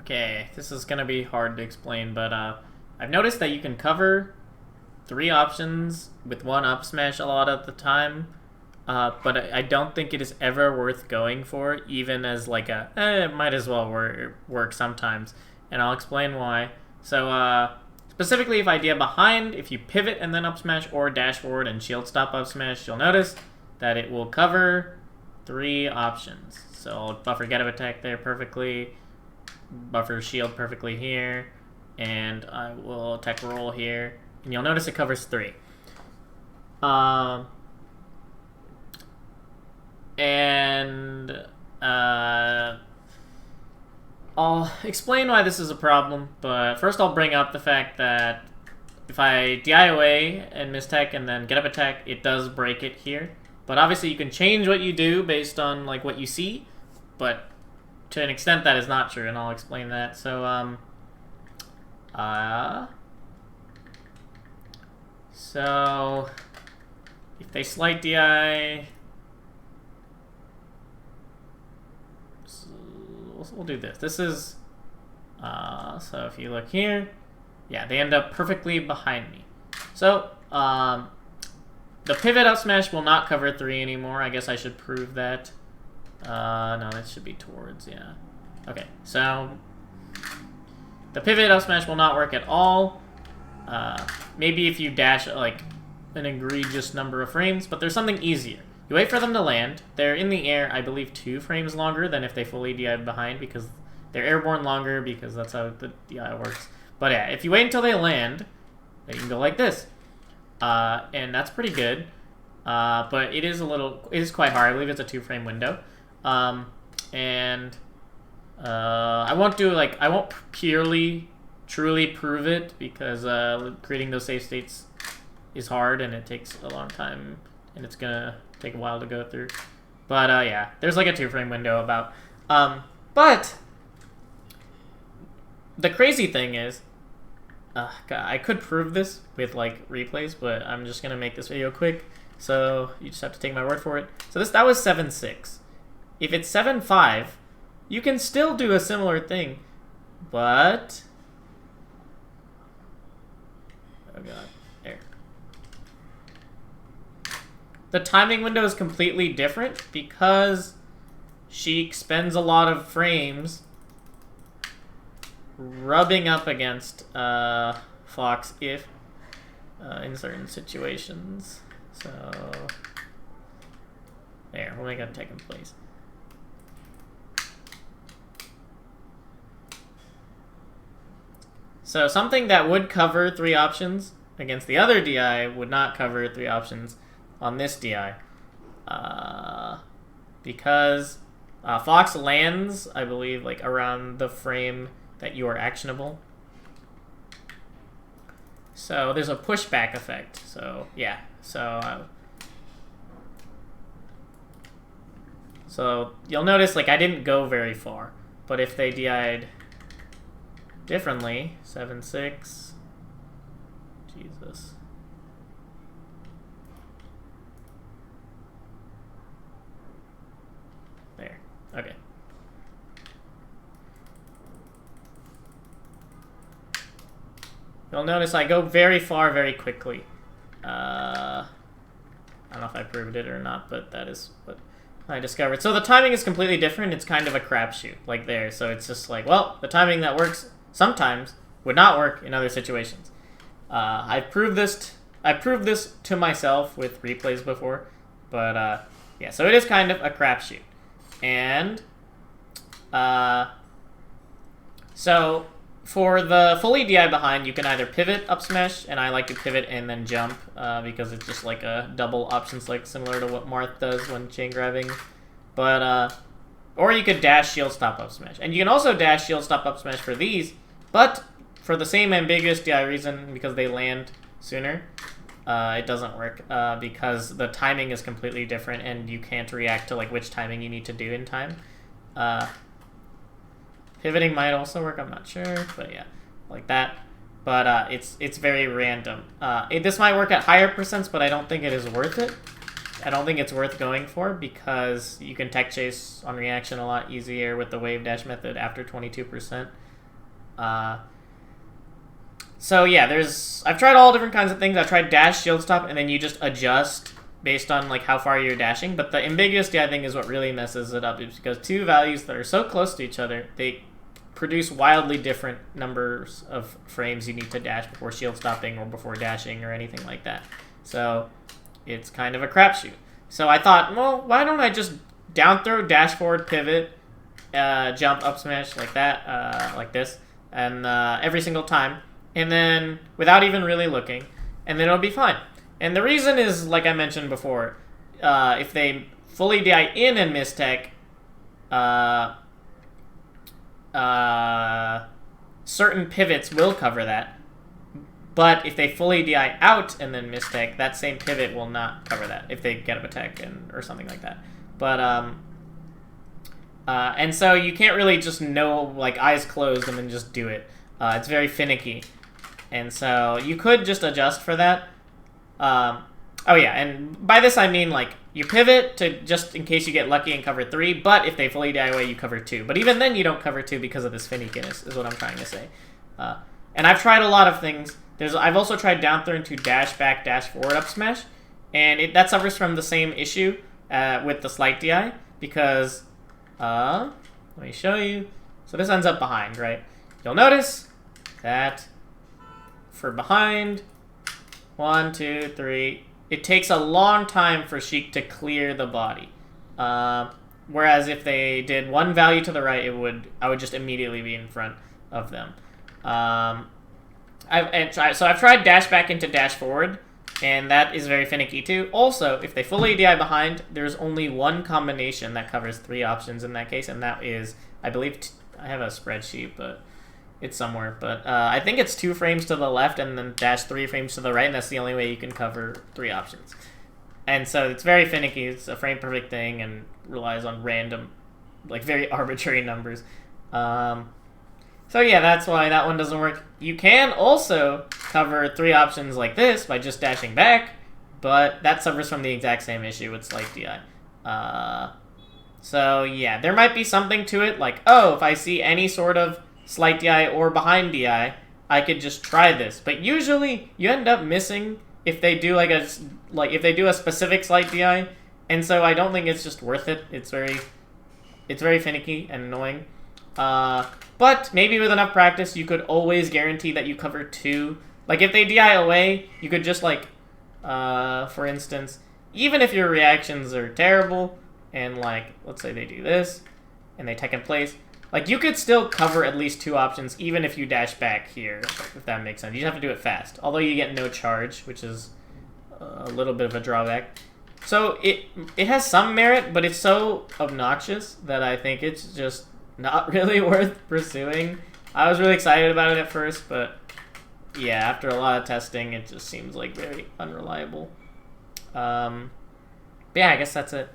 Okay, this is gonna be hard to explain, but I've noticed that you can cover 3 options with 1 up smash a lot of the time, but I don't think it is ever worth going for, even as like a, it might as well work sometimes, and I'll explain why. So, specifically if idea behind, if you pivot and then up smash or dash forward and shield stop up smash, you'll notice that it will cover 3 options. So I'll buffer get up attack there perfectly, buffer shield perfectly here, and I will attack roll here, and you'll notice it covers 3. I'll explain why this is a problem, but first I'll bring up the fact that if I DI away and mistech and then get up attack, it does break it here. But obviously you can change what you do based on like what you see, but to an extent that is not true, and I'll explain that. So, so if they slight DI, we'll do this. This is, so if you look here, yeah, they end up perfectly behind me. So, the pivot up smash will not cover 3 anymore. I guess I should prove that. No, that should be towards, yeah. Okay, so the pivot up smash will not work at all. Maybe if you dash like an egregious number of frames, but there's something easier. You wait for them to land. They're in the air, I believe, 2 frames longer than if they fully DI behind, because they're airborne longer, because that's how the DI works. But yeah, if you wait until they land, then you can go like this. And that's pretty good. But it is quite hard. I believe it's a 2-frame window. I won't purely, truly prove it, because creating those safe states is hard, and it takes a long time, and it's gonna take a while to go through. But yeah, there's like a 2-frame window about. But the crazy thing is, God, I could prove this with like replays, but I'm just gonna make this video quick, so you just have to take my word for it. So that was 7-6. If it's 7-5, you can still do a similar thing, but oh god, there. The timing window is completely different because she spends a lot of frames rubbing up against Fox if in certain situations. So there, we'll make a take in place. So something that would cover 3 options against the other DI would not cover 3 options on this DI. Because Fox lands, I believe, like around the frame that you are actionable. So there's a pushback effect. So yeah, so you'll notice like I didn't go very far, but if they DI'd differently, 7-6, Jesus. There, okay. You'll notice I go very far very quickly. I don't know if I proved it or not, but that is what I discovered. So the timing is completely different. It's kind of a crapshoot, like there. So it's just like, well, the timing that works sometimes would not work in other situations. I proved this to myself with replays before, but yeah. So it is kind of a crapshoot, and so for the fully DI behind, you can either pivot up smash, and I like to pivot and then jump because it's just like a double option select, similar to what Marth does when chain grabbing. But or you could dash shield stop up smash, and you can also dash shield stop up smash for these, but for the same ambiguous DI reason, because they land sooner, it doesn't work because the timing is completely different, and you can't react to like which timing you need to do in time. Pivoting might also work, I'm not sure, but yeah, like that. But it's very random. This might work at higher percents, but I don't think it is worth it. I don't think it's worth going for because you can tech chase on reaction a lot easier with the wave dash method after 22%. So yeah, I've tried all different kinds of things. I've tried dash, shield stop, and then you just adjust based on like how far you're dashing. But the ambiguous DI thing is what really messes it up, is because two values that are so close to each other, they produce wildly different numbers of frames you need to dash before shield stopping or before dashing or anything like that. So it's kind of a crapshoot. So I thought, well, why don't I just down throw, dash forward, pivot, jump, up smash like that, like this, and every single time, and then without even really looking, and then it'll be fine. And the reason is, like I mentioned before, if they fully DI in and miss tech, certain pivots will cover that. But if they fully DI out and then miss tech, that same pivot will not cover that if they get up a tech or something like that. But and so you can't really just know, like, eyes closed and then just do it. It's very finicky. And so you could just adjust for that. Oh yeah, and by this I mean, like, you pivot to just in case you get lucky and cover 3, but if they fully die away, you cover 2. But even then, you don't cover 2 because of this finickiness, is what I'm trying to say. And I've tried a lot of things. I've also tried down throw into dash back, dash forward, up smash, and that suffers from the same issue with the slight DI, because, let me show you. So this ends up behind, right? You'll notice that for behind, 1, 2, 3, it takes a long time for Sheik to clear the body. Whereas if they did one value to the right, I would just immediately be in front of them. I've tried dash back into dash forward, and that is very finicky too. Also, if they fully DI behind, there's only one combination that covers 3 options in that case, and that is, I believe, I have a spreadsheet, but it's somewhere. But I think it's 2 frames to the left and then dash 3 frames to the right, and that's the only way you can cover 3 options. And so it's very finicky. It's a frame perfect thing and relies on random, like, very arbitrary numbers. So yeah, that's why that one doesn't work. You can also cover 3 options like this by just dashing back, but that suffers from the exact same issue with slight DI. So yeah, there might be something to it, like, oh, if I see any sort of slight DI or behind DI, I could just try this. But usually you end up missing if they do if they do a specific slight DI, and so I don't think it's just worth it. It's very finicky and annoying. But maybe with enough practice, you could always guarantee that you cover 2. Like, if they DI away, you could just, like, for instance, even if your reactions are terrible, and, like, let's say they do this, and they tech in place, like, you could still cover at least 2 options, even if you dash back here, if that makes sense. You just have to do it fast. Although you get no charge, which is a little bit of a drawback. So it has some merit, but it's so obnoxious that I think it's just not really worth pursuing. I was really excited about it at first, but yeah, after a lot of testing, it just seems like very unreliable. But yeah, I guess that's it.